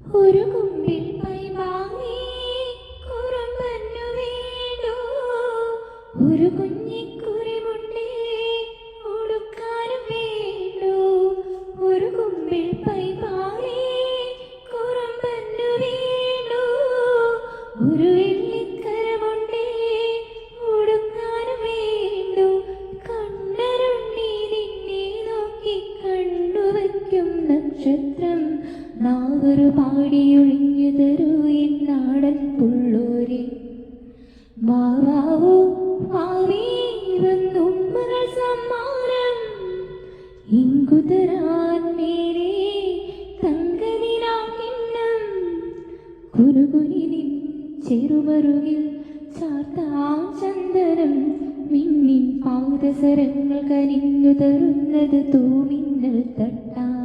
ഒരു കുമ്പിൽ പൈ വാങ്ങി കുറുമ്പന്നു വീണു. ഒരു കുഞ്ഞിക്കുറിമുണ്ടേ ഉടുക്കാനും വീണു. ഒരു കുമ്പിൽ പൈ വാങ്ങി കുറുമ്പന്നു വീണു. ഒരു വെള്ളിക്കരമുണ്ടേ ഉടുക്കാനും വീണു. കണ്ണരുണ്ണി നിന്നെ നോക്കി കണ്ണുവയ്ക്കും നക്ഷത്രം നാവൊരു പാടിയൊഴിഞ്ഞു തരൂ എൻ നാടൻ പുള്ളൂരെ. വാവാവോ വാവീവന്നുമ്മകൾ സമ്മാനം ഇങ്കുതരാൻ മേലെ തങ്കനിലാകിണ്ണം. കുനുകുനി നിൻ ചെറുമറുകിൽ ചാർത്താൻ ചന്ദനം മിന്നിൻ പാദസരങ്ങൾ കനിഞ്ഞു തരുന്നത് തൂമിന്നൽ തട്ടാൻ.